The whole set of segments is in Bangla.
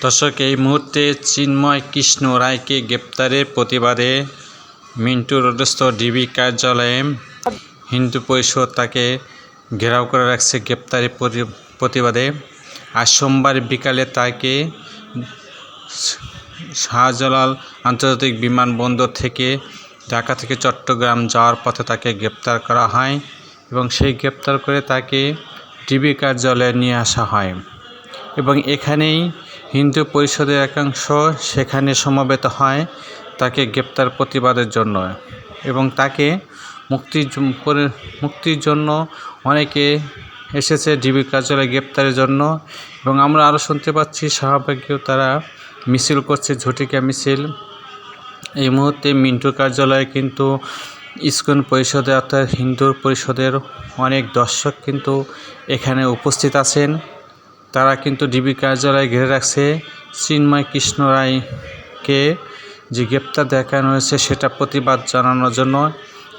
দর্শক, এই মুহূর্তে চিন্ময় কৃষ্ণ রায়কে গ্রেপ্তারের প্রতিবাদে মিন্টু রোডস্থ ডিবি কার্যালয়ে হিন্দু পরিষদ তাকে ঘেরাও করে রাখছে গ্রেপ্তারের প্রতিবাদে। আজ সোমবার বিকালে তাকে শাহজালাল আন্তর্জাতিক বিমানবন্দর থেকে ঢাকা থেকে চট্টগ্রাম যাওয়ার পথে তাকে গ্রেপ্তার করা হয় এবং সেই গ্রেপ্তার করে তাকে ডিবি কার্যালয়ে নিয়ে আসা হয় এবং এখানেই হিন্দু পরিষদের একাংশ সেখানে সমবেত হয় তাকে গ্রেপ্তার প্রতিবাদের জন্য এবং তাকে মুক্তির জন্য অনেকে এসেছে ডিবি কার্যালয়ে গ্রেপ্তারের জন্য। এবং আমরা আরও শুনতে পাচ্ছি শাহবাগেও তারা মিছিল করছে, ঝটিকা মিছিল। এই মুহূর্তে মিন্টুর কার্যালয়ে কিন্তু ইসকন পরিষদে অর্থাৎ হিন্দু পরিষদের অনেক দর্শক কিন্তু এখানে উপস্থিত আছেন। তারা কিন্তু ডিবি কার্যালয়ে ঘিরে রাখছে চিন্ময় কৃষ্ণ রায়কে যে গ্রেপ্তার দেখানো হয়েছে সেটা প্রতিবাদ জানানোর জন্য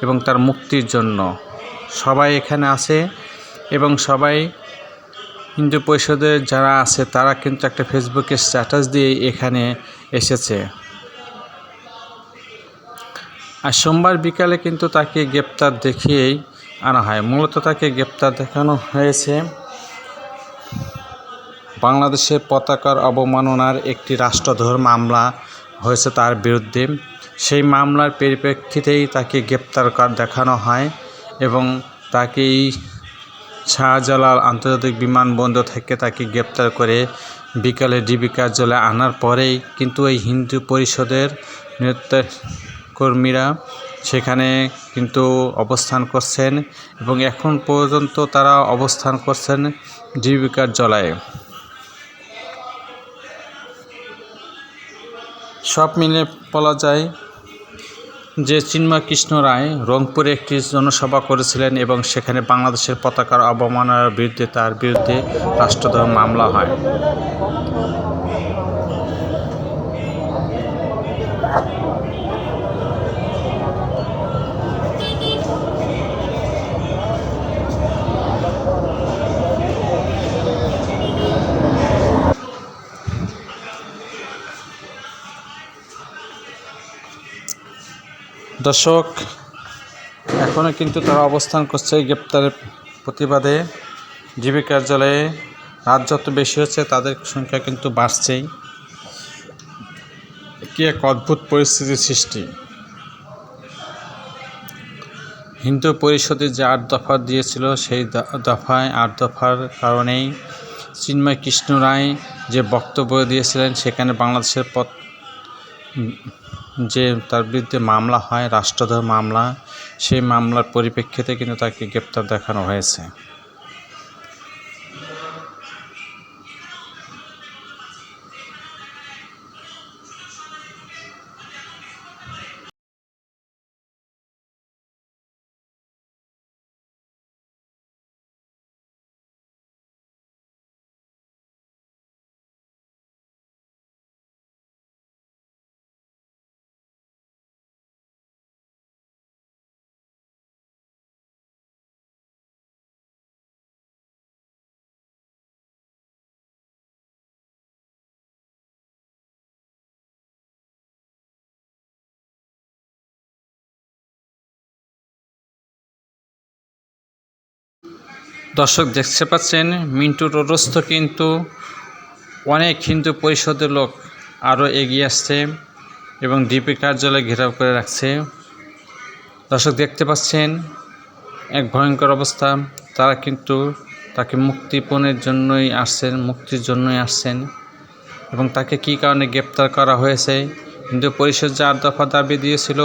এবং তার মুক্তির জন্য। সবাই এখানে আছে এবং সবাই হিন্দু পরিষদের যারা আছে তারা কিন্তু একটা ফেসবুকে স্ট্যাটাস দিয়ে এখানে এসেছে। আর সোমবার বিকালে কিন্তু তাকে গ্রেপ্তার দেখিয়েই আনা হয়। মূলত তাকে গ্রেপ্তার দেখানো হয়েছে বাংলাদেশের পতাকার অবমাননার একটি রাষ্ট্রদ্রোহ মামলা হয়েছে তার বিরুদ্ধে। সেই মামলার পরিপ্রেক্ষিতেই তাকে গ্রেপ্তার দেখানো হয় এবং তাকে এই শাহজালাল আন্তর্জাতিক বিমানবন্দর থেকে তাকে গ্রেপ্তার করে বিকালে ডিবি কার্যালয়ে আনার পরেই কিন্তু এই হিন্দু পরিষদের নেতাকর্মীরা সেখানে কিন্তু অবস্থান করছেন এবং এখন পর্যন্ত তারা অবস্থান করছেন ডিবি কার্যালয়ে। সব মিলে বলা যায় যে চিন্ময় কৃষ্ণ রায় রংপুরে একটি জনসভা করেছিলেন এবং সেখানে বাংলাদেশের পতাকার অবমাননার বিরুদ্ধে তার বিরুদ্ধে রাষ্ট্রদ্রোহ মামলা হয়। দর্শক, এখনও কিন্তু তারা অবস্থান করছে গ্রেপ্তারের প্রতিবাদে ডিবি কার্যালয়ে। রাত যত বেশি হচ্ছে তাদের সংখ্যা কিন্তু বাড়ছেই। কি এক অদ্ভুত পরিস্থিতির সৃষ্টি। হিন্দু পরিষদে যে 8 দফা দিয়েছিল সেই দফায় 8 দফার কারণেই চিন্ময় কৃষ্ণ রায় যে বক্তব্য দিয়েছিলেন সেখানে বাংলাদেশের যে তার বিরুদ্ধে মামলা হয় রাষ্ট্রদ্রোহ মামলা, সেই মামলার পরিপ্রেক্ষিতে কিন্তু তাকে গ্রেপ্তার দেখানো হয়েছে। দর্শক, দেখতে পাচ্ছেন মিন্টু রোডস্থ কিন্তু অনেক হিন্দু পরিষদের লোক আরও এগিয়ে আসছে এবং ডিবি কার্যালয় ঘেরাও করে রাখছে। দর্শক, দেখতে পাচ্ছেন এক ভয়ঙ্কর অবস্থা। তারা কিন্তু তাকে মুক্তির জন্যই আসছেন এবং তাকে কী কারণে গ্রেপ্তার করা হয়েছে, হিন্দু পরিষদ যে 8 দফা দাবি দিয়েছিল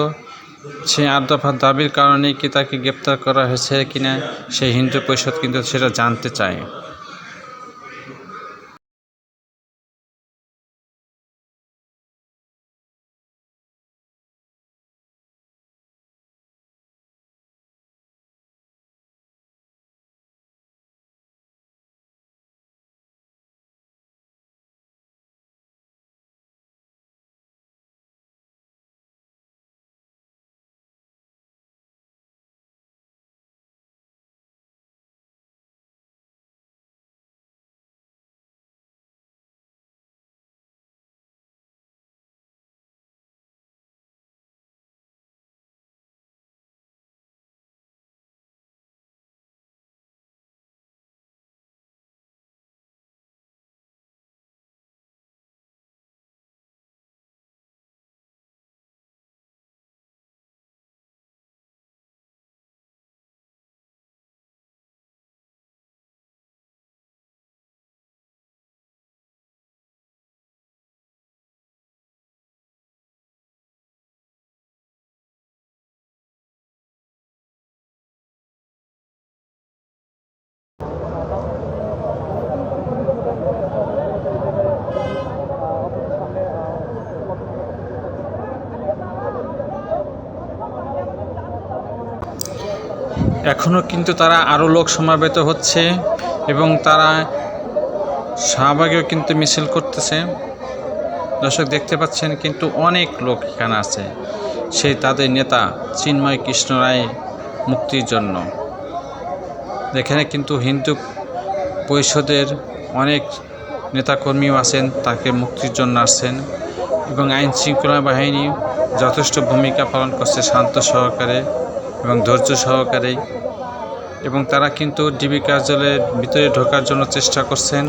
সেই 8 দফার দাবির কারণেই কি তাকে গ্রেপ্তার করা হয়েছে কিনা সেই হিন্দু পরিষদ কিন্তু সেটা জানতে চায়। এখনও কিন্তু তারা আরও লোক সমাবেত হচ্ছে এবং তারা শাহবাগেও কিন্তু মিছিল করতেছে। দর্শক দেখতে পাচ্ছেন কিন্তু অনেক লোক এখানে আছে, সেই তাদের নেতা চিন্ময় কৃষ্ণ রায় মুক্তির জন্য। এখানে কিন্তু হিন্দু পরিষদের অনেক নেতাকর্মীও আছেন, তাকে মুক্তির জন্য আসছেন এবং আইন শৃঙ্খলা বাহিনী যথেষ্ট ভূমিকা পালন করছে শান্ত সহকারে এবং ধৈর্য সহকারে, এবং তারা কিন্তু ডিবি কার্যালয়ের ভিতরে ঢোকার জন্য চেষ্টা করছেন।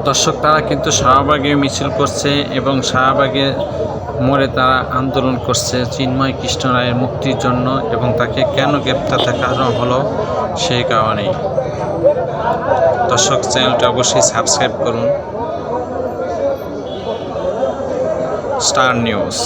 দর্শক তারা কিন্তু শাহবাগে মিছিল করছে এবং শাহবাগে মোড়ে তারা আন্দোলন করছে চিন্ময় কৃষ্ণ রায়ের মুক্তির জন্য, এবং তাকে কেন গ্রেপ্তার দেখানো হলো সেই কারণেই। দর্শক চ্যানেলটি অবশ্যই সাবস্ক্রাইব করুন। Star news.